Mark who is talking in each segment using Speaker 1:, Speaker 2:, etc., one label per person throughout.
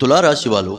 Speaker 1: तुला राशि वालों,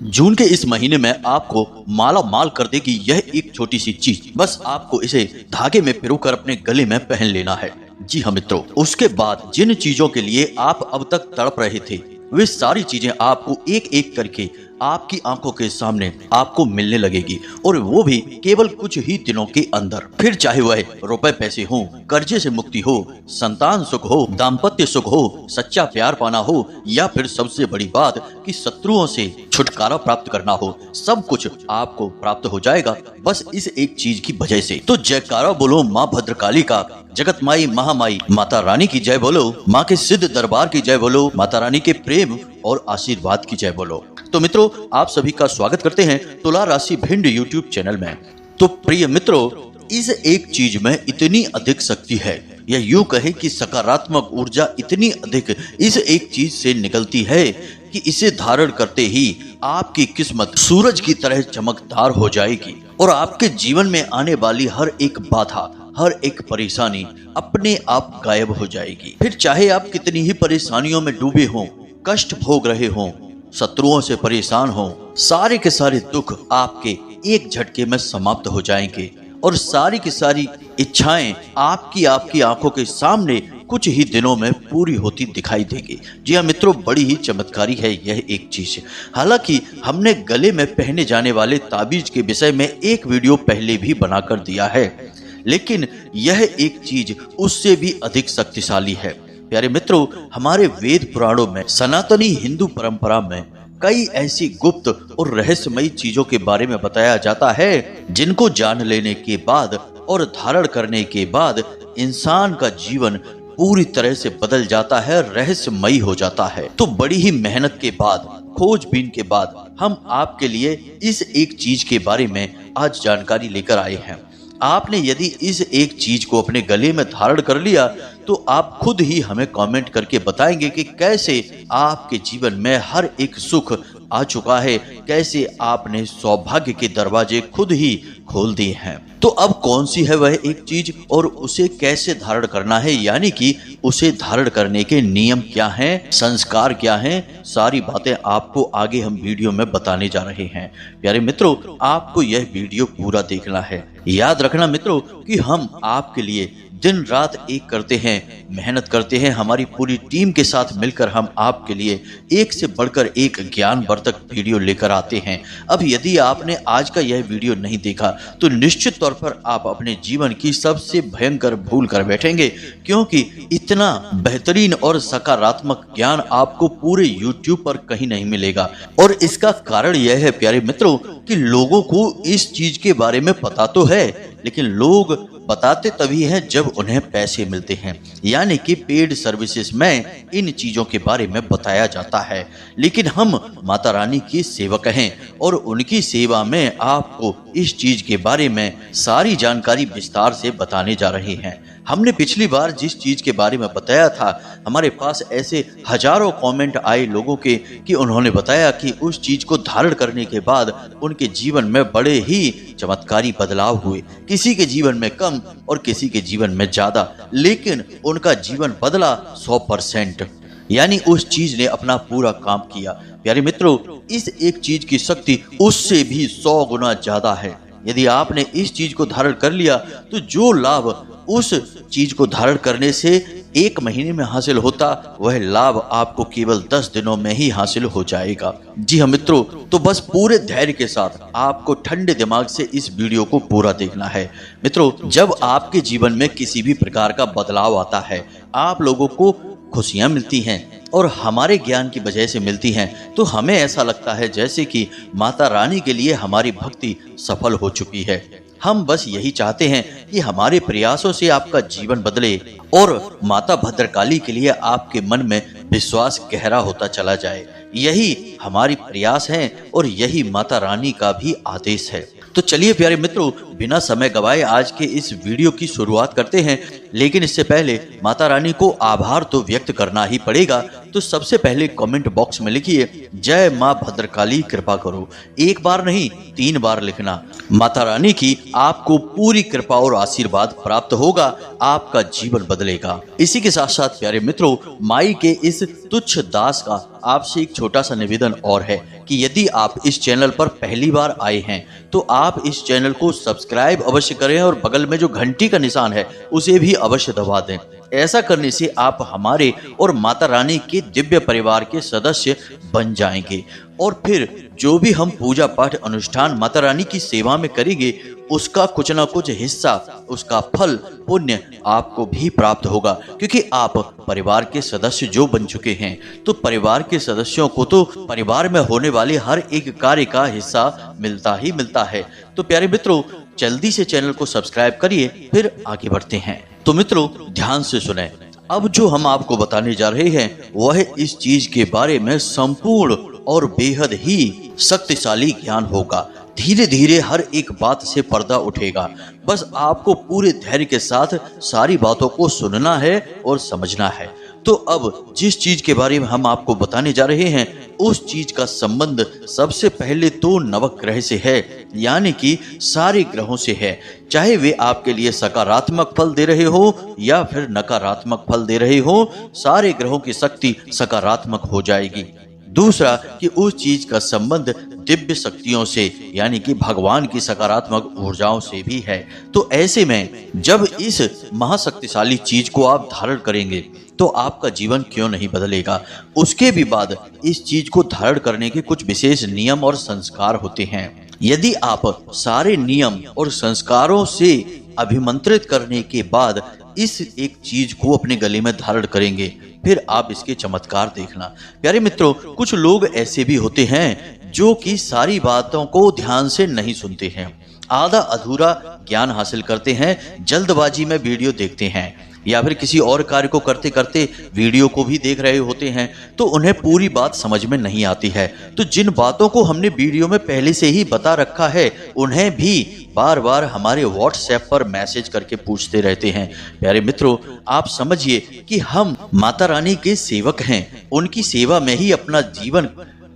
Speaker 1: जून के इस महीने में आपको माला माल कर देगी यह एक छोटी सी चीज। बस आपको इसे धागे में पिरोकर अपने गले में पहन लेना है। जी हाँ मित्रों, उसके बाद जिन चीजों के लिए आप अब तक तड़प रहे थे वे सारी चीजें आपको एक एक करके आपकी आंखों के सामने आपको मिलने लगेगी, और वो भी केवल कुछ ही दिनों के अंदर। फिर चाहे वह रुपए पैसे हो, कर्जे से मुक्ति हो, संतान सुख हो, दाम्पत्य सुख हो, सच्चा प्यार पाना हो, या फिर सबसे बड़ी बात कि शत्रुओं से छुटकारा प्राप्त करना हो, सब कुछ आपको प्राप्त हो जाएगा बस इस एक चीज की वजह से। तो जयकारा बोलो माँ भद्रकाली का, जगत माई महामाई माता रानी की जय बोलो, माँ के सिद्ध दरबार की जय बोलो, माता रानी के प्रेम और आशीर्वाद की जय बोलो। तो मित्रों, आप सभी का स्वागत करते हैं तुला राशि भिंड यूट्यूब चैनल में। तो प्रिय मित्रों, इस एक चीज में इतनी अधिक शक्ति है, या यूं कहें कि सकारात्मक ऊर्जा इतनी अधिक इस एक चीज से निकलती है कि इसे धारण करते ही आपकी किस्मत सूरज की तरह चमकदार हो जाएगी, और आपके जीवन में आने वाली हर एक बाधा, हर एक परेशानी अपने आप गायब हो जाएगी। फिर चाहे आप कितनी ही परेशानियों में डूबे हों, कष्ट भोग रहे हों, शत्रुओं से परेशान हों, सारे के सारे दुख आपके एक झटके में समाप्त हो जाएंगे, और सारी की सारी इच्छाएं आपकी आंखों के सामने कुछ ही दिनों में पूरी होती दिखाई देगी। जी हाँ मित्रों, बड़ी ही चमत्कारी है यह एक चीज। हालांकि हमने गले में पहने जाने वाले ताबीज के विषय में एक वीडियो पहले भी बनाकर दिया है, लेकिन यह एक चीज उससे भी अधिक शक्तिशाली है। प्यारे मित्रों, हमारे वेद पुराणों में, सनातनी हिंदू परंपरा में कई ऐसी गुप्त और रहस्यमयी चीजों के बारे में बताया जाता है जिनको जान लेने के बाद और धारण करने के बाद इंसान का जीवन पूरी तरह से बदल जाता है, रहस्यमयी हो जाता है। तो बड़ी ही मेहनत के बाद, खोजबीन के बाद हम आपके लिए इस एक चीज के बारे में आज जानकारी लेकर आए हैं। आपने यदि इस एक चीज को अपने गले में धारण कर लिया तो आप खुद ही हमें कमेंट करके बताएंगे कि कैसे आपके जीवन में हर एक सुख आ चुका है, कैसे आपने सौभाग्य के दरवाजे खुद ही खोल दिए हैं। तो अब कौन सी है वह एक चीज और उसे कैसे धारण करना है, यानी कि उसे धारण करने के नियम क्या हैं, संस्कार क्या हैं, सारी बातें आपको आगे हम वीडियो में बताने जा रहे हैं। प्यारे मित्रों, आपको यह वीडियो पूरा देखना है। याद रखना मित्रों कि हम आपके लिए दिन रात एक करते हैं, मेहनत करते हैं। हमारी पूरी टीम के साथ मिलकर हम आपके लिए एक से बढ़कर एक ज्ञानवर्धक वीडियो लेकर आते हैं। अब यदि आपने आज का यह वीडियो नहीं देखा तो निश्चित तौर पर आप अपने जीवन की सबसे भयंकर भूल कर बैठेंगे, क्योंकि इतना बेहतरीन और सकारात्मक ज्ञान आपको पूरे YouTube पर कहीं नहीं मिलेगा। और इसका कारण यह है प्यारे मित्रों कि लोगों को इस चीज के बारे में पता तो है, लेकिन लोग बताते तभी हैं जब उन्हें पैसे मिलते हैं, यानी कि पेड सर्विसेज में इन चीजों के बारे में बताया जाता है। लेकिन हम माता रानी की सेवक हैं और उनकी सेवा में आपको इस चीज के बारे में सारी जानकारी विस्तार से बताने जा रहे हैं। हमने पिछली बार जिस चीज के बारे में बताया था, हमारे पास ऐसे हजारों कमेंट आए लोगों के कि उन्होंने बताया कि उस चीज को धारण करने के बाद उनके जीवन में बड़े ही चमत्कारी बदलाव हुए। किसी के जीवन में कम और किसी के जीवन में ज्यादा, लेकिन उनका जीवन बदला 100%, यानी उस चीज ने अपना पूरा काम किया। प्यारे मित्रों, इस एक चीज की शक्ति उससे भी 100 गुना ज्यादा है। यदि आपने इस चीज को धारण कर लिया तो जो लाभ उस चीज को धारण करने से 1 महीने में हासिल होता, वह लाभ आपको केवल 10 दिनों में ही हासिल हो जाएगा। जी हाँ मित्रों, तो बस पूरे धैर्य के साथ आपको ठंडे दिमाग से इस वीडियो को पूरा देखना है। मित्रों, जब आपके जीवन में किसी भी प्रकार का बदलाव आता है, आप लोगों को खुशियां मिलती हैं और हमारे ज्ञान की वजह से मिलती हैं, तो हमें ऐसा लगता है जैसे कि माता रानी के लिए हमारी भक्ति सफल हो चुकी है। हम बस यही चाहते हैं कि हमारे प्रयासों से आपका जीवन बदले और माता भद्रकाली के लिए आपके मन में विश्वास गहरा होता चला जाए। यही हमारी प्रयास है और यही माता रानी का भी आदेश है। तो चलिए प्यारे मित्रों, बिना समय गवाए आज के इस वीडियो की शुरुआत करते हैं, लेकिन इससे पहले माता रानी को आभार तो व्यक्त करना ही पड़ेगा। तो सबसे पहले कमेंट बॉक्स में लिखिए जय माँ भद्रकाली कृपा करो। एक बार नहीं 3 बार लिखना। माता रानी की आपको पूरी कृपा और आशीर्वाद प्राप्त होगा, आपका जीवन बदलेगा। इसी के साथ साथ प्यारे मित्रों, माई के इस तुच्छ दास का आपसे एक छोटा सा निवेदन और है कि यदि आप इस चैनल पर पहली बार आए हैं तो आप इस चैनल को सब्सक्राइब अवश्य करें और बगल में जो घंटी का निशान है उसे भी अवश्य दबा दें। ऐसा करने से आप हमारे और माता रानी के दिव्य परिवार के सदस्य बन जाएंगे और फिर जो भी हम पूजा पाठ अनुष्ठान माता रानी की सेवा में करेंगे उसका कुछ ना कुछ हिस्सा, उसका फल पुण्य आपको भी प्राप्त होगा, क्योंकि आप परिवार के सदस्य जो बन चुके हैं। तो परिवार के सदस्यों को तो परिवार में होने वाले हर एक कार्य का हिस्सा मिलता ही मिलता है। तो प्यारे मित्रों, जल्दी से चैनल को सब्सक्राइब करिए, फिर आगे बढ़ते हैं। तो मित्रों ध्यान से सुने, अब जो हम आपको बताने जा रहे हैं वह इस चीज के बारे में संपूर्ण और बेहद ही शक्तिशाली ज्ञान होगा। धीरे धीरे हर एक बात से पर्दा उठेगा। बस आपको पूरे धैर्य के साथ सारी बातों को सुनना है और समझना है। तो अब जिस चीज के बारे में हम आपको बताने जा रहे हैं उस चीज का संबंध सबसे पहले तो नवग्रह से है, यानी कि सारे ग्रहों से है। चाहे वे आपके लिए सकारात्मक फल दे रहे हो या फिर नकारात्मक फल दे रहे हो, सारे ग्रहों की शक्ति सकारात्मक हो जाएगी। दूसरा कि उस चीज का संबंध दिव्य शक्तियों से, यानी कि भगवान की सकारात्मक ऊर्जाओं से भी है। तो ऐसे में जब इस महाशक्तिशाली चीज को आप धारण करेंगे तो आपका जीवन क्यों नहीं बदलेगा। उसके भी बाद इस चीज को धारण करने के कुछ विशेष नियम और संस्कार होते हैं। यदि आप सारे नियम और संस्कारों से अभिमंत्रित करने के बाद इस एक चीज को अपने गले में धारण करेंगे, फिर आप इसके चमत्कार देखना। प्यारे मित्रों, कुछ लोग ऐसे भी होते हैं जो कि सारी बातों को ध्यान से नहीं सुनते हैं, आधा अधूरा ज्ञान हासिल करते हैं, जल्दबाजी में वीडियो देखते हैं या फिर किसी और कार्य को करते करते वीडियो को भी देख रहे होते हैं, तो उन्हें पूरी बात समझ में नहीं आती है। तो जिन बातों को हमने वीडियो में पहले से ही बता रखा है उन्हें भी बार बार हमारे व्हाट्सएप पर मैसेज करके पूछते रहते हैं। प्यारे मित्रों, आप समझिए कि हम माता रानी के सेवक हैं, उनकी सेवा में ही अपना जीवन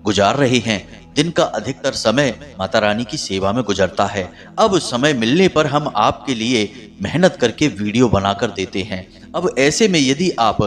Speaker 1: गुजार रहे हैं। दिन का अधिकतर समय माता रानी की सेवा में गुजरता है। अब समय मिलने पर हम आपके लिए मेहनत करके वीडियो बनाकर देते हैं। अब ऐसे में यदि आप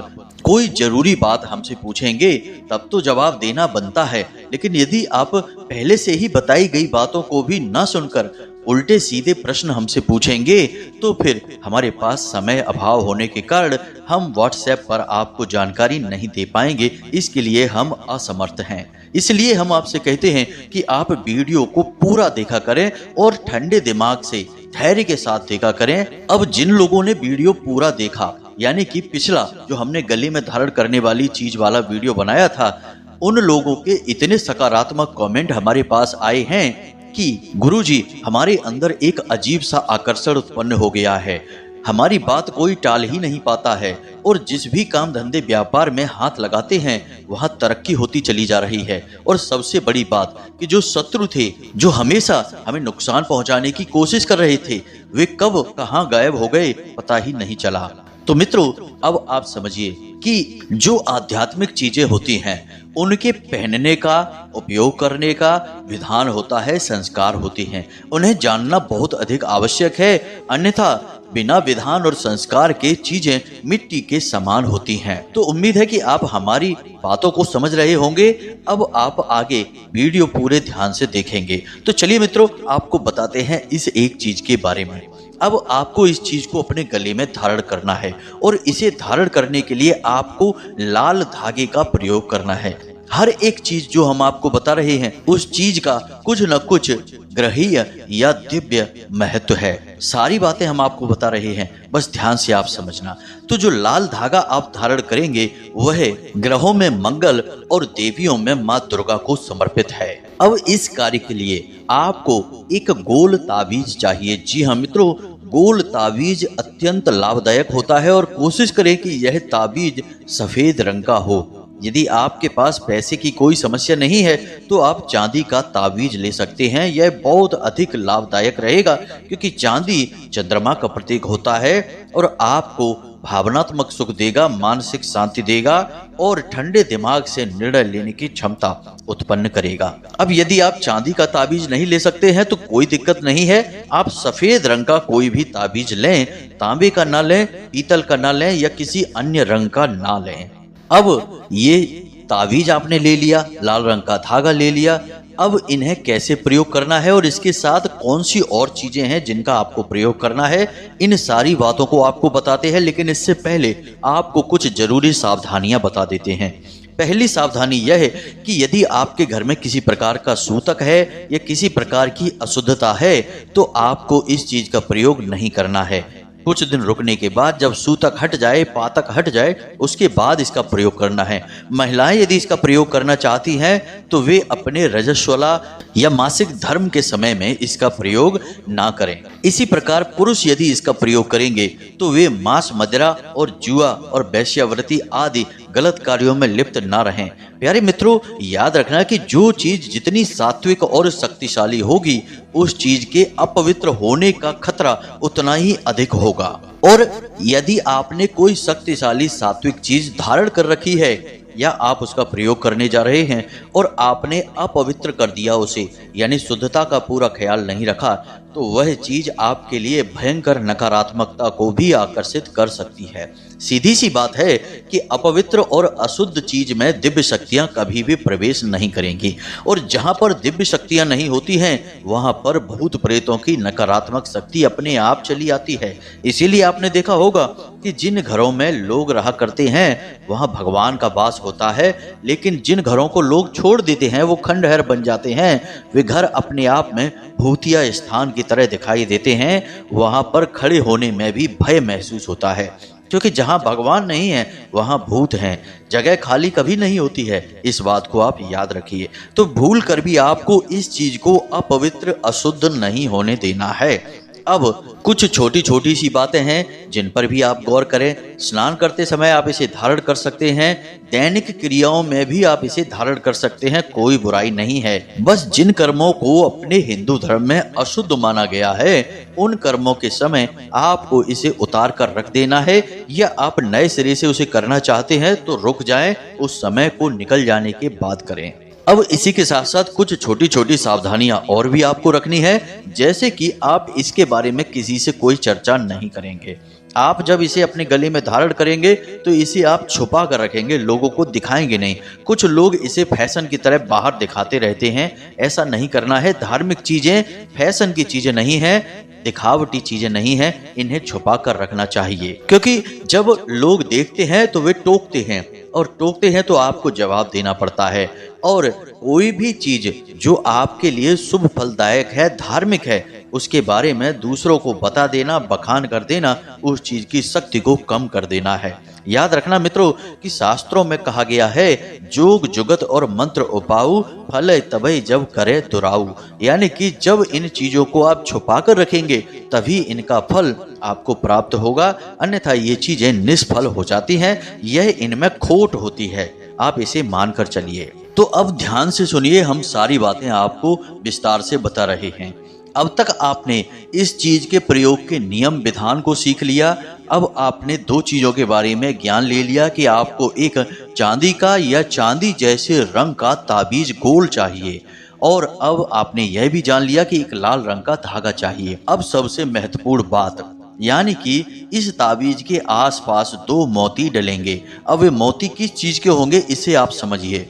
Speaker 1: कोई जरूरी बात हमसे पूछेंगे तब तो जवाब देना बनता है, लेकिन यदि आप पहले से ही बताई गई बातों को भी न सुनकर उल्टे सीधे प्रश्न हमसे पूछेंगे तो फिर हमारे पास समय अभाव होने के कारण हम व्हाट्सएप पर आपको जानकारी नहीं दे पाएंगे। इसके लिए हम असमर्थ हैं। इसलिए हम आपसे कहते हैं कि आप वीडियो को पूरा देखा करें और ठंडे दिमाग से धैर्य के साथ देखा करें। अब जिन लोगों ने वीडियो पूरा देखा, यानी कि पिछला जो हमने गले में धारण करने वाली चीज वाला वीडियो बनाया था, उन लोगों के इतने सकारात्मक कमेंट हमारे पास आए हैं कि गुरुजी, हमारे अंदर एक अजीब सा आकर्षण उत्पन्न हो गया है, हमारी बात कोई टाल ही नहीं पाता है और जिस भी काम धंधे व्यापार में हाथ लगाते हैं वहां तरक्की होती चली जा रही है। और सबसे बड़ी बात कि जो शत्रु थे, जो हमेशा हमें नुकसान पहुंचाने की कोशिश कर रहे थे, वे कब कहां गायब हो गए पता ही नहीं चला। तो मित्रों, अब आप समझिए कि जो आध्यात्मिक चीजें होती हैं उनके पहनने का, उपयोग करने का विधान होता है, संस्कार होते हैं, उन्हें जानना बहुत अधिक आवश्यक है। अन्यथा बिना विधान और संस्कार के चीजें मिट्टी के समान होती हैं। तो उम्मीद है कि आप हमारी बातों को समझ रहे होंगे। अब आप आगे वीडियो पूरे ध्यान से देखेंगे। तो चलिए मित्रों, आपको बताते हैं इस एक चीज के बारे में। अब आपको इस चीज को अपने गले में धारण करना है और इसे धारण करने के लिए आपको लाल धागे का प्रयोग करना है। हर एक चीज जो हम आपको बता रहे हैं उस चीज का कुछ न कुछ ग्रहीय या दिव्य महत्व है। सारी बातें हम आपको बता रहे हैं, बस ध्यान से आप समझना। तो जो लाल धागा आप धारण करेंगे वह ग्रहों में मंगल और देवियों में माँ दुर्गा को समर्पित है। अब इस कार्य के लिए आपको एक गोल ताबीज चाहिए। जी हाँ मित्रों, गोल ताबीज अत्यंत लाभदायक होता है और कोशिश करें कि यह ताबीज सफेद रंग का हो। यदि आपके पास पैसे की कोई समस्या नहीं है तो आप चांदी का ताबीज ले सकते हैं। यह बहुत अधिक लाभदायक रहेगा क्योंकि चांदी चंद्रमा का प्रतीक होता है और आपको भावनात्मक सुख देगा, मानसिक शांति देगा और ठंडे दिमाग से निर्णय लेने की क्षमता उत्पन्न करेगा। अब यदि आप चांदी का ताबीज नहीं ले सकते हैं तो कोई दिक्कत नहीं है, आप सफेद रंग का कोई भी ताबीज लें, तांबे का ना लें, पीतल का ना लें या किसी अन्य रंग का ना लें। अब ये ताबीज आपने ले लिया, लाल रंग का धागा ले लिया, अब इन्हें कैसे प्रयोग करना है और इसके साथ कौन सी और चीजें हैं जिनका आपको प्रयोग करना है, इन सारी बातों को आपको बताते हैं। लेकिन इससे पहले आपको कुछ जरूरी सावधानियां बता देते हैं। पहली सावधानी यह है कि यदि आपके घर में किसी प्रकार का सूतक है या किसी प्रकार की अशुद्धता है तो आपको इस चीज का प्रयोग नहीं करना है। कुछ दिन रुकने के बाद जब सूतक हट जाए, पातक हट जाए, उसके बाद इसका प्रयोग करना है। महिलाएं यदि इसका प्रयोग करना चाहती हैं तो वे अपने रजस्वला या मासिक धर्म के समय में इसका प्रयोग ना करें। इसी प्रकार पुरुष यदि इसका प्रयोग करेंगे तो वे मांस, मदिरा और जुआ और वेश्यावृत्ति आदि गलत कार्यों में लिप्त ना रहें। प्यारे मित्रों, याद रखना कि जो चीज जितनी सात्विक और शक्तिशाली होगी उस चीज के अपवित्र होने का खतरा उतना ही अधिक होगा। और यदि आपने कोई शक्तिशाली सात्विक चीज धारण कर रखी है या आप उसका प्रयोग करने जा रहे हैं और आपने अपवित्र कर दिया उसे, यानी शुद्धता का पूरा ख्याल नहीं रखा, तो वह चीज आपके लिए भयंकर नकारात्मकता को भी आकर्षित कर सकती है। सीधी सी बात है कि अपवित्र और अशुद्ध चीज में दिव्य शक्तियां कभी भी प्रवेश नहीं करेंगी और जहां पर दिव्य शक्तियां नहीं होती हैं वहां पर भूत प्रेतों की नकारात्मक शक्ति अपने आप चली आती है। इसीलिए आपने देखा होगा कि जिन घरों में लोग रहा करते हैं वहां भगवान का वास होता है, लेकिन जिन घरों को लोग छोड़ देते हैं वो खंडहर बन जाते हैं। वे घर अपने आप में भूतिया स्थान की तरह दिखाई देते हैं। वहां पर खड़े होने में भी भय महसूस होता है क्योंकि जहां भगवान नहीं है वहां भूत हैं। जगह खाली कभी नहीं होती है, इस बात को आप याद रखिए। तो भूल कर भी आपको इस चीज को अपवित्र, अशुद्ध नहीं होने देना है। अब कुछ छोटी छोटी सी बातें हैं जिन पर भी आप गौर करें। स्नान करते समय आप इसे धारण कर सकते हैं, दैनिक क्रियाओं में भी आप इसे धारण कर सकते हैं, कोई बुराई नहीं है। बस जिन कर्मों को अपने हिंदू धर्म में अशुद्ध माना गया है उन कर्मों के समय आपको इसे उतार कर रख देना है, या आप नए सिरे से उसे करना चाहते हैं तो रुक जाएं, उस समय को निकल जाने के बाद करें। अब इसी के साथ साथ कुछ छोटी छोटी सावधानियां और भी आपको रखनी है, जैसे कि आप इसके बारे में किसी से कोई चर्चा नहीं करेंगे। आप जब इसे अपने गले में धारण करेंगे तो इसे आप छुपा कर रखेंगे, लोगों को दिखाएंगे नहीं। कुछ लोग इसे फैशन की तरह बाहर दिखाते रहते हैं, ऐसा नहीं करना है। धार्मिक चीजें फैशन की चीजें नहीं हैं, दिखावटी चीजें नहीं हैं, इन्हें छुपा कर रखना चाहिए। क्योंकि जब लोग देखते हैं तो वे टोकते हैं और टोकते हैं तो आपको जवाब देना पड़ता है। और कोई भी चीज जो आपके लिए शुभ फलदायक है, धार्मिक है, उसके बारे में दूसरों को बता देना, बखान कर देना, उस चीज की शक्ति को कम कर देना है। याद रखना मित्रों कि शास्त्रों में कहा गया है, जोग जुगत और मंत्र उपाऊ, फल तबै जब करे दुराऊ। यानी कि जब इन चीजों को आप छुपा कर रखेंगे तभी इनका फल आपको प्राप्त होगा, अन्यथा ये चीजें निष्फल हो जाती हैं, यह इनमें खोट होती है। आप इसे मानकर चलिए। तो अब ध्यान से सुनिए, हम सारी बातें आपको विस्तार से बता रहे हैं। अब तक आपने इस चीज के प्रयोग के नियम विधान को सीख लिया। अब आपने दो चीजों के बारे में ज्ञान ले लिया कि आपको एक चांदी का या चांदी जैसे रंग का ताबीज गोल चाहिए, और अब आपने यह भी जान लिया कि एक लाल रंग का धागा चाहिए। अब सबसे महत्वपूर्ण बात, यानी कि इस ताबीज के आसपास दो मोती डलेंगे। अब वे मोती किस चीज के होंगे इसे आप समझिए।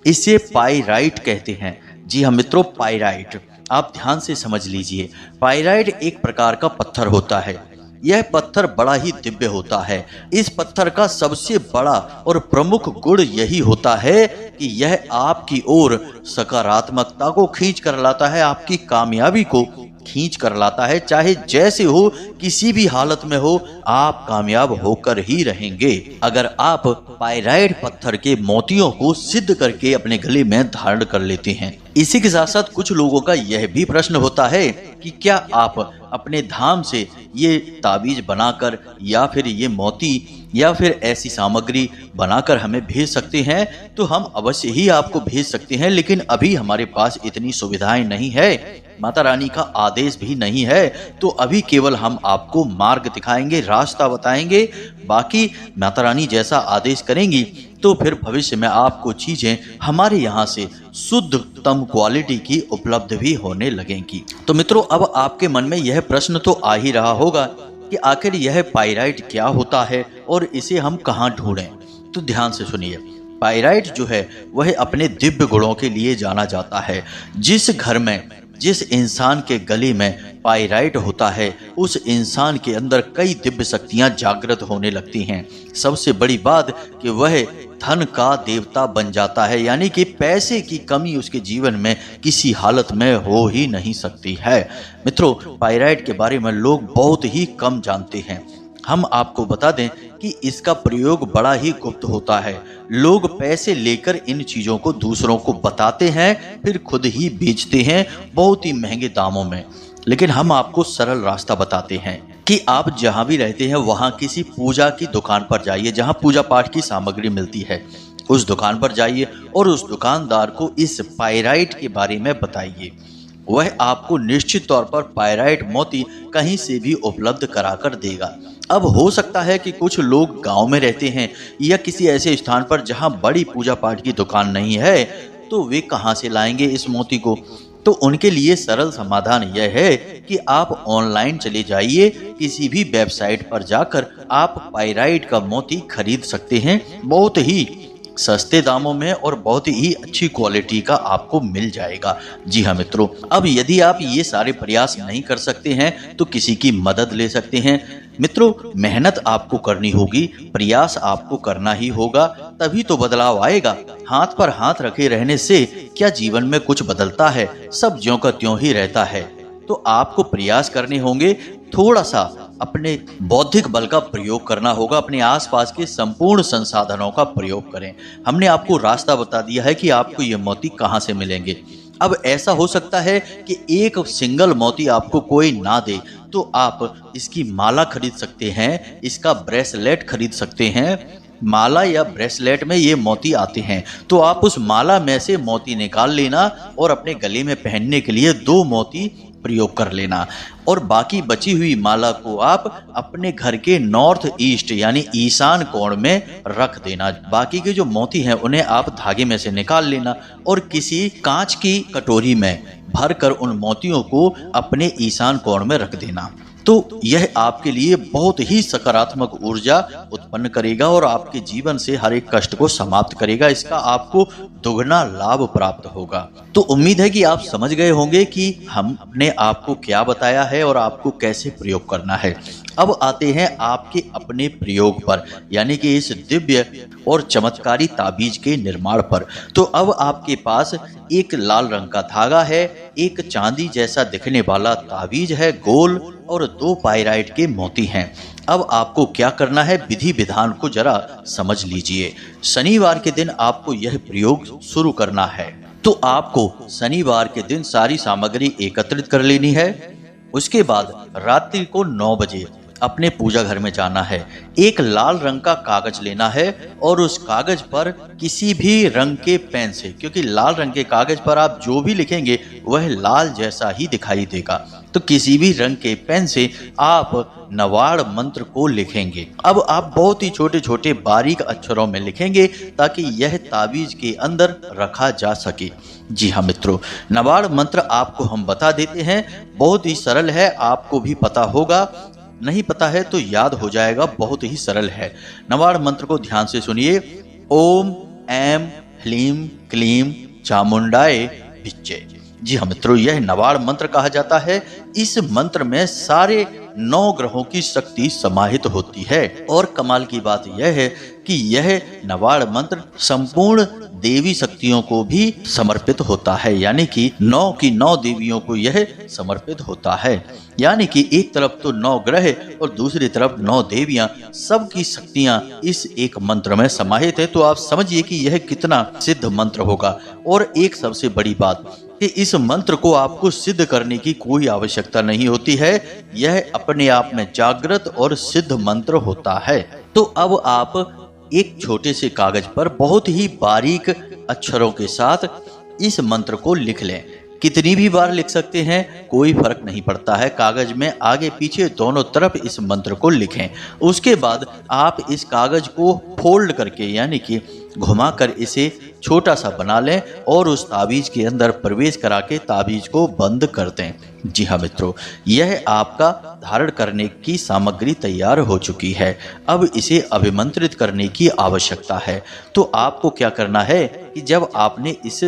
Speaker 1: इसे पाइराइट कहते हैं। जी हाँ मित्रों, पाइराइट। आप ध्यान से समझ लीजिए। पाइराइट एक प्रकार का पत्थर होता है। यह पत्थर बड़ा ही दिव्य होता है। इस पत्थर का सबसे बड़ा और प्रमुख गुण यही होता है कि यह आपकी ओर सकारात्मकता को खींच कर लाता है, आपकी कामयाबी को खींच कर लाता है। चाहे जैसे हो, किसी भी हालत में हो, आप कामयाब होकर ही रहेंगे अगर आप पाइराइट पत्थर के मोतियों को सिद्ध करके अपने गले में धारण कर लेते हैं। इसी के साथ साथ कुछ लोगों का यह भी प्रश्न होता है कि क्या आप अपने धाम से ये ताबीज बनाकर या फिर ये मोती या फिर ऐसी सामग्री बनाकर हमें भेज सकते हैं तो हम अवश्य ही आपको भेज सकते हैं, लेकिन अभी हमारे पास इतनी सुविधाएं नहीं है, माता रानी का आदेश भी नहीं है, तो अभी केवल हम आपको मार्ग दिखाएंगे, रास्ता बताएंगे, बाकी माता रानी जैसा आदेश करेंगी तो फिर भविष्य में आपको चीजें हमारे यहाँ से शुद्धतम क्वालिटी की उपलब्ध भी होने लगेंगी। तो मित्रों, अब आपके मन में यह प्रश्न तो आ ही रहा होगा कि आखिर यह पाइराइट क्या होता है और इसे हम कहाँ ढूंढें। तो ध्यान से सुनिए, पाइराइट जो है वह अपने दिव्य गुणों के लिए जाना जाता है। जिस घर में, जिस इंसान के गले में पाइराइट होता है, उस इंसान के अंदर कई दिव्य शक्तियां जागृत होने लगती हैं। सबसे बड़ी बात कि वह धन का देवता बन जाता है, यानी कि पैसे की कमी उसके जीवन में किसी हालत में हो ही नहीं सकती है। मित्रों, पाइराइट के बारे में लोग बहुत ही कम जानते हैं। हम आपको बता दें कि इसका प्रयोग बड़ा ही गुप्त होता है। लोग पैसे लेकर इन चीजों को दूसरों को बताते हैं, फिर खुद ही बेचते हैं बहुत ही महंगे दामों में। लेकिन हम आपको सरल रास्ता बताते हैं कि आप जहां भी रहते हैं वहां किसी पूजा की दुकान पर जाइए, जहां पूजा पाठ की सामग्री मिलती है, उस दुकान पर जाइए और उस दुकानदार को इस पाइराइट के बारे में बताइए। वह आपको निश्चित तौर पर पाइराइट मोती कहीं से भी उपलब्ध कराकर देगा। अब हो सकता है कि कुछ लोग गांव में रहते हैं या किसी ऐसे स्थान पर जहां बड़ी पूजा पाठ की दुकान नहीं है, तो वे कहां से लाएंगे इस मोती को। तो उनके लिए सरल समाधान यह है कि आप ऑनलाइन चले जाइए, किसी भी वेबसाइट पर जाकर आप पाइराइट का मोती खरीद सकते हैं, बहुत ही सस्ते दामों में और बहुत ही अच्छी क्वालिटी का आपको मिल जाएगा। जी हाँ मित्रों, अब यदि आप ये सारे प्रयास नहीं कर सकते हैं तो किसी की मदद ले सकते हैं। मित्रों, मेहनत आपको करनी होगी, प्रयास आपको करना ही होगा, तभी तो बदलाव आएगा। हाथ पर हाथ रखे रहने से क्या जीवन में कुछ बदलता है? सब ज्यों का त्यों ही रहता है। तो आपको प्रयास करने होंगे, थोड़ा सा अपने बौद्धिक बल का प्रयोग करना होगा, अपने आसपास के संपूर्ण संसाधनों का प्रयोग करें। हमने आपको रास्ता बता दिया है कि आपको ये मोती कहाँ से मिलेंगे। अब ऐसा हो सकता है कि एक सिंगल मोती आपको कोई ना दे, तो आप इसकी माला खरीद सकते हैं, इसका ब्रेसलेट खरीद सकते हैं। माला या ब्रेसलेट में ये मोती आते हैं, तो आप उस माला में से मोती निकाल लेना और अपने गले में पहनने के लिए 2 मोती प्रयोग कर लेना, और बाकी बची हुई माला को आप अपने घर के नॉर्थ ईस्ट यानी ईशान कोण में रख देना। बाकी के जो मोती हैं उन्हें आप धागे में से निकाल लेना और किसी कांच की कटोरी में भरकर उन मोतियों को अपने ईशान कोण में रख देना। तो यह आपके लिए बहुत ही सकारात्मक ऊर्जा उत्पन्न करेगा और आपके जीवन से हर एक कष्ट को समाप्त करेगा। इसका आपको दुगना लाभ प्राप्त होगा। तो उम्मीद है कि आप समझ गए होंगे कि हमने आपको क्या बताया है और आपको कैसे प्रयोग करना है। अब आते हैं आपके अपने प्रयोग पर, यानी कि इस दिव्य और चमत्कारी ताबीज के निर्माण पर। तो अब आपके पास एक लाल रंग का धागा है, एक चांदी जैसा दिखने वाला ताबीज है गोल, और 2 पाइराइट के मोती हैं। अब आपको क्या करना है, विधि विधान को जरा समझ लीजिए। शनिवार के दिन आपको यह प्रयोग शुरू करना है। तो आपको शनिवार के दिन सारी सामग्री एकत्रित कर लेनी है। उसके बाद रात्रि को 9 बजे अपने पूजा घर में जाना है। एक लाल रंग का कागज लेना है और उस कागज पर किसी भी रंग के पेन से, क्योंकि लाल रंग के कागज पर आप जो भी लिखेंगे वह लाल जैसा ही दिखाई देगा, तो किसी भी रंग के पेन से आप नवाड़ मंत्र को लिखेंगे। अब आप बहुत ही छोटे छोटे बारीक अक्षरों में लिखेंगे ताकि यह ताबीज के अंदर रखा जा सके। जी हाँ मित्रों, नवाड़ मंत्र आपको हम बता देते हैं, बहुत ही सरल है, आपको भी पता होगा, नहीं पता है तो याद हो जाएगा, बहुत ही सरल है। नवाड़ मंत्र को ध्यान से सुनिए। ओम ऐम ह्लीम क्लीम चामुंडाए विच्चे। जी हाँ मित्रों, यह नवाड़ मंत्र कहा जाता है। इस मंत्र में सारे 9 ग्रहों की शक्ति समाहित होती है, और कमाल की बात यह है कि यह नवाड़ मंत्र संपूर्ण देवी शक्तियों को भी समर्पित होता है, यानी कि 9 की 9 देवियों को यह समर्पित होता है। यानी कि एक तरफ तो 9 ग्रह और दूसरी तरफ 9 देवियां, सबकी शक्तियां इस एक मंत्र में समाहित है। तो आप समझिए कि यह कितना सिद्ध मंत्र होगा। और एक सबसे बड़ी बात कि इस मंत्र को आपको सिद्ध करने की कोई आवश्यकता नहीं होती है, यह अपने आप में जागृत और सिद्ध मंत्र होता है। तो अब आप एक छोटे से कागज पर बहुत ही बारीक अक्षरों के साथ इस मंत्र को लिख लें। कितनी भी बार लिख सकते हैं, कोई फर्क नहीं पड़ता है। कागज में आगे पीछे दोनों तरफ इस मंत्र को लिखें। उसके बाद आप इस कागज को फोल्ड करके यानी कि घुमाकर इसे छोटा सा बना लें और उस ताबीज के अंदर प्रवेश करा के ताबीज को बंद कर दें। जी हाँ मित्रों, यह आपका धारण करने की सामग्री तैयार हो चुकी है। अब इसे अभिमंत्रित करने की आवश्यकता है। तो आपको क्या करना है कि जब आपने इस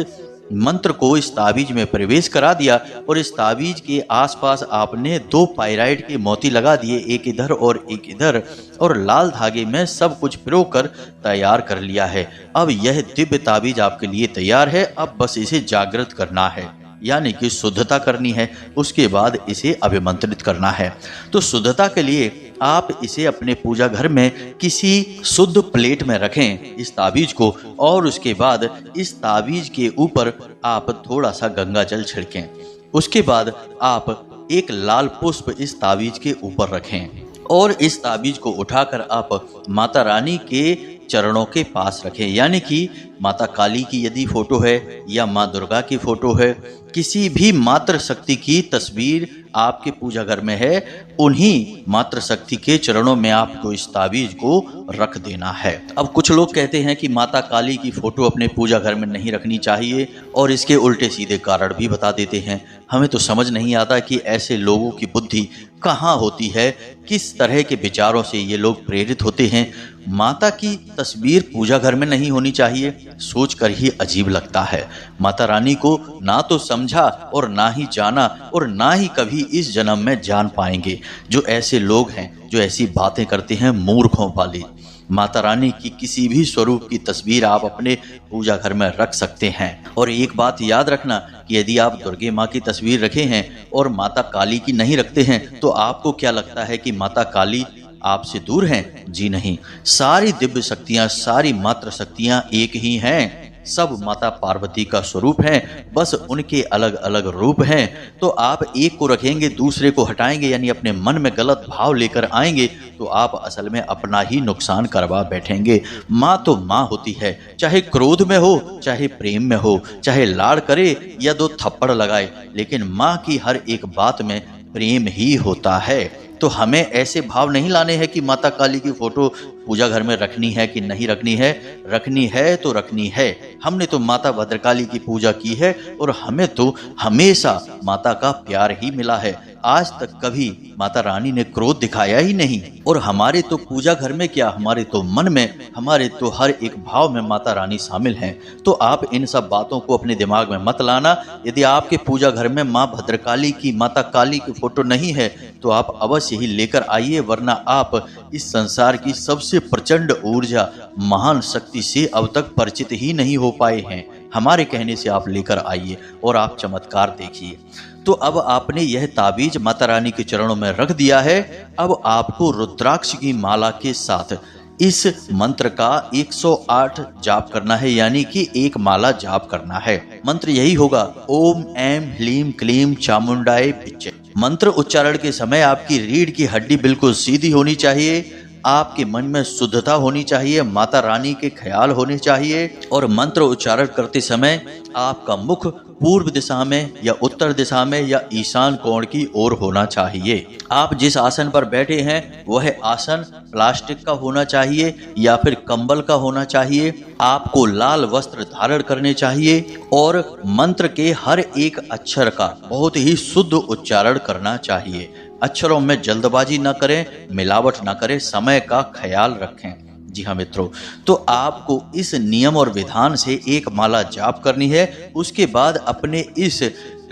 Speaker 1: मंत्र को इस ताबीज में प्रवेश करा दिया और इस ताबीज के आसपास आपने 2 पायराइट के मोती लगा दिए, एक इधर और एक इधर, और लाल धागे में सब कुछ पिरो कर तैयार कर लिया है। अब यह दिव्य ताबीज आपके लिए तैयार है। अब बस इसे जागृत करना है, यानी कि शुद्धता करनी है। उसके बाद इसे अभिमंत्रित करना है। तो शुद्धता के लिए आप इसे अपने पूजा घर में किसी शुद्ध प्लेट में रखें इस ताबीज को, और उसके बाद इस ताबीज के ऊपर आप थोड़ा सा गंगा जल छिड़कें। उसके बाद आप एक लाल पुष्प इस ताबीज के ऊपर रखें और इस ताबीज को उठाकर आप माता रानी के चरणों के पास रखें। यानी कि माता काली की यदि फोटो है या माँ दुर्गा की फोटो है, किसी भी मातृ शक्ति की तस्वीर आपके पूजा घर में है, उन्हीं मातृ शक्ति के चरणों में आपको इस ताबीज को रख देना है। अब कुछ लोग कहते हैं कि माता काली की फोटो अपने पूजा घर में नहीं रखनी चाहिए और इसके उल्टे सीधे कारण भी बता देते हैं। हमें तो समझ नहीं आता कि ऐसे लोगों की बुद्धि कहाँ होती है, किस तरह के विचारों से ये लोग प्रेरित होते हैं। माता की तस्वीर पूजा घर में नहीं होनी चाहिए, सोचकर ही अजीब लगता है। माता रानी को ना तो समझा और ना ही जाना और ना ही कभी इस जन्म में जान पाएंगे जो ऐसे लोग हैं, जो ऐसी बातें करते हैं मूर्खों वाली। माता रानी की किसी भी स्वरूप की तस्वीर आप अपने पूजा घर में रख सकते हैं। और एक बात याद रखना कि यदि आप दुर्गे माँ की तस्वीर रखे हैं और माता काली की नहीं रखते हैं, तो आपको क्या लगता है कि माता काली आपसे दूर हैं? जी नहीं, सारी दिव्य शक्तियाँ, सारी मातृ शक्तियाँ एक ही हैं। सब माता पार्वती का स्वरूप हैं, बस उनके अलग अलग रूप हैं। तो आप एक को रखेंगे, दूसरे को हटाएंगे, यानी अपने मन में गलत भाव लेकर आएंगे, तो आप असल में अपना ही नुकसान करवा बैठेंगे। माँ तो माँ होती है, चाहे क्रोध में हो, चाहे प्रेम में हो, चाहे लाड़ करे या 2 थप्पड़ लगाए, लेकिन माँ की हर एक बात में प्रेम ही होता है। तो हमें ऐसे भाव नहीं लाने हैं कि माता काली की फोटो पूजा घर में रखनी है कि नहीं रखनी है। रखनी है तो रखनी है। हमने तो माता भद्रकाली की पूजा की है और हमें तो हमेशा माता का प्यार ही मिला है। आज तक कभी माता रानी ने क्रोध दिखाया ही नहीं। और हमारे तो पूजा घर में क्या, हमारे तो मन में, हमारे तो हर एक भाव में माता रानी शामिल हैं। तो आप इन सब बातों को अपने दिमाग में मत लाना। यदि आपके पूजा घर में माँ भद्रकाली की, माता काली की फोटो नहीं है, तो आप अवश्य ही लेकर आइए, वरना आप इस संसार की सबसे प्रचंड ऊर्जा, महान शक्ति से अब तक परिचित ही नहीं हो पाए हैं। हमारे कहने से आप लेकर आइए और आप चमत्कार देखिए। तो अब आपने यह ताबीज माता रानी के चरणों में रख दिया है। अब आपको रुद्राक्ष की माला के साथ इस मंत्र का 108 जाप करना है, यानी कि एक माला जाप करना है। मंत्र यही होगा, ओम ऐं ह्लीं क्लीं चामुंडाय विच्चे। मंत्र उच्चारण के समय आपकी रीढ़ की हड्डी बिल्कुल सीधी होनी चाहिए, आपके मन में शुद्धता होनी चाहिए, माता रानी के ख्याल होने चाहिए, और मंत्र उच्चारण करते समय आपका मुख पूर्व दिशा में या उत्तर दिशा में या ईशान कोण की ओर होना चाहिए। आप जिस आसन पर बैठे हैं वह आसन प्लास्टिक का होना चाहिए या फिर कंबल का होना चाहिए। आपको लाल वस्त्र धारण करने चाहिए और मंत्र के हर एक अक्षर का बहुत ही शुद्ध उच्चारण करना चाहिए। अक्षरों में जल्दबाजी न करें, मिलावट न करें, समय का ख्याल रखें। जी हाँ मित्रों, तो आपको इस नियम और विधान से एक माला जाप करनी है। उसके बाद अपने इस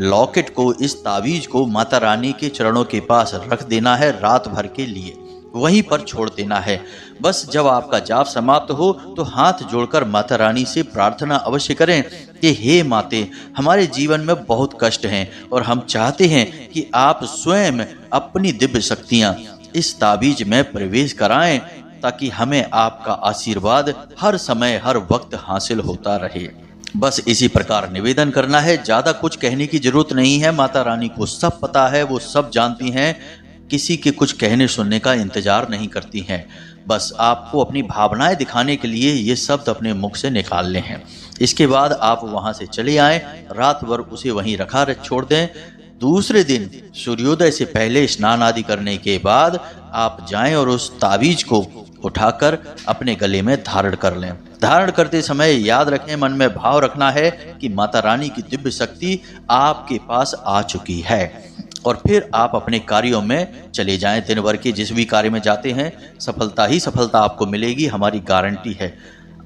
Speaker 1: लॉकेट को, इस ताबीज को माता रानी के चरणों के पास रख देना है, रात भर के लिए वहीं पर छोड़ देना है। बस जब आपका जाप समाप्त हो तो हाथ जोड़कर माता रानी से प्रार्थना अवश्य करें कि हे माते, हमारे जीवन में बहुत कष्ट हैं और हम चाहते हैं कि आप स्वयं अपनी दिव्य शक्तियाँ इस ताबीज में प्रवेश कराएं, ताकि हमें आपका आशीर्वाद हर समय हर वक्त हासिल होता रहे। बस इसी प्रकार निवेदन करना है, ज़्यादा कुछ कहने की जरूरत नहीं है। माता रानी को सब पता है, वो सब जानती हैं, किसी के कुछ कहने सुनने का इंतजार नहीं करती हैं। बस आपको अपनी भावनाएं दिखाने के लिए ये शब्द अपने मुख से निकालने हैं। इसके बाद आप वहां से चले आएं, रात भर उसे वहीं रखा छोड़ दें। दूसरे दिन सूर्योदय से पहले स्नान आदि करने के बाद आप जाएं और उस ताबीज को उठाकर अपने गले में धारण कर लें। धारण करते समय याद रखें, मन में भाव रखना है कि माता रानी की दिव्य शक्ति आपके पास आ चुकी है। और फिर आप अपने कार्यों में चले जाएं। दिन भर के जिस भी कार्य में जाते हैं सफलता ही सफलता आपको मिलेगी, हमारी गारंटी है।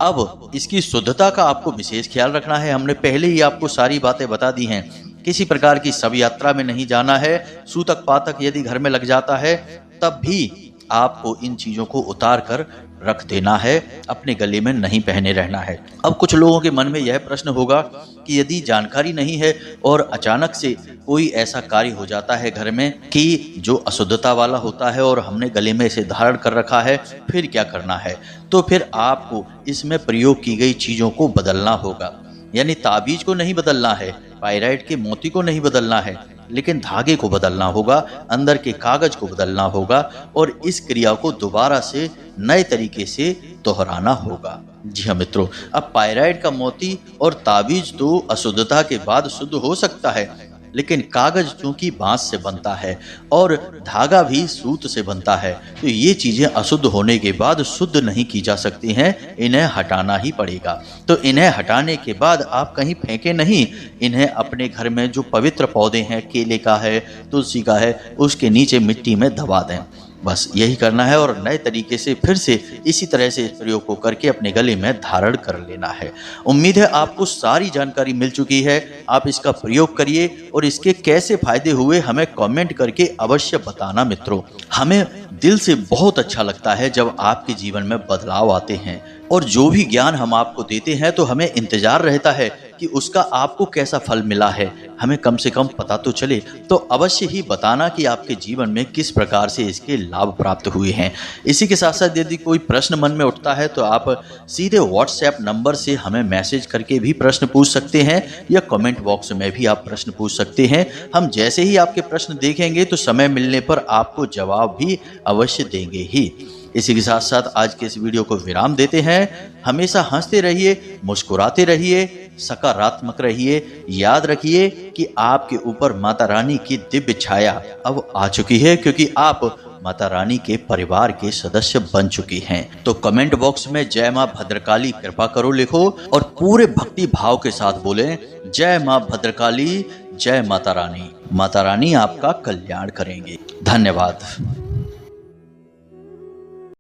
Speaker 1: अब इसकी शुद्धता का आपको विशेष ख्याल रखना है। हमने पहले ही आपको सारी बातें बता दी हैं। किसी प्रकार की शव यात्रा में नहीं जाना है। सूतक पातक यदि घर में लग जाता है तब भी आपको इन चीजों को उतार कर रख देना है, अपने गले में नहीं पहने रहना है। अब कुछ लोगों के मन में यह प्रश्न होगा कि यदि जानकारी नहीं है और अचानक से कोई ऐसा कार्य हो जाता है घर में कि जो अशुद्धता वाला होता है और हमने गले में इसे धारण कर रखा है, फिर क्या करना है? तो फिर आपको इसमें प्रयोग की गई चीजों को बदलना होगा। यानी ताबीज को नहीं बदलना है, पायराइट के मोती को नहीं बदलना है, लेकिन धागे को बदलना होगा, अंदर के कागज को बदलना होगा और इस क्रिया को दोबारा से नए तरीके से दोहराना होगा। जी हाँ मित्रों, अब पायराइट का मोती और ताबीज तो अशुद्धता के बाद शुद्ध हो सकता है, लेकिन कागज चूंकि बांस से बनता है और धागा भी सूत से बनता है, तो ये चीजें अशुद्ध होने के बाद शुद्ध नहीं की जा सकती हैं, इन्हें हटाना ही पड़ेगा। तो इन्हें हटाने के बाद आप कहीं फेंके नहीं, इन्हें अपने घर में जो पवित्र पौधे हैं, केले का है, तुलसी का है, उसके नीचे मिट्टी में दबा दें। बस यही करना है और नए तरीके से फिर से इसी तरह से इस प्रयोग को करके अपने गले में धारण कर लेना है। उम्मीद है आपको सारी जानकारी मिल चुकी है। आप इसका प्रयोग करिए और इसके कैसे फायदे हुए हमें कमेंट करके अवश्य बताना मित्रों। हमें दिल से बहुत अच्छा लगता है जब आपके जीवन में बदलाव आते हैं और जो भी ज्ञान हम आपको देते हैं तो हमें इंतजार रहता है कि उसका आपको कैसा फल मिला है, हमें कम से कम पता तो चले। तो अवश्य ही बताना कि आपके जीवन में किस प्रकार से इसके लाभ प्राप्त हुए हैं। इसी के साथ साथ यदि कोई प्रश्न मन में उठता है तो आप सीधे व्हाट्सएप नंबर से हमें मैसेज करके भी प्रश्न पूछ सकते हैं या कमेंट बॉक्स में भी आप प्रश्न पूछ सकते हैं। हम जैसे ही आपके प्रश्न देखेंगे तो समय मिलने पर आपको जवाब भी अवश्य देंगे ही। इसी के साथ साथ आज के इस वीडियो को विराम देते हैं। हमेशा हंसते रहिए, मुस्कुराते रहिए, सकारात्मक रहिए। याद रखिए कि आपके ऊपर माता रानी की दिव्य छाया अब आ चुकी है, क्योंकि आप माता रानी के परिवार के सदस्य बन चुकी हैं। तो कमेंट बॉक्स में जय मां भद्रकाली कृपा करो लिखो और पूरे भक्ति भाव के साथ बोलें जय मां भद्रकाली, जय माता रानी। माता रानी आपका कल्याण करेंगे। धन्यवाद।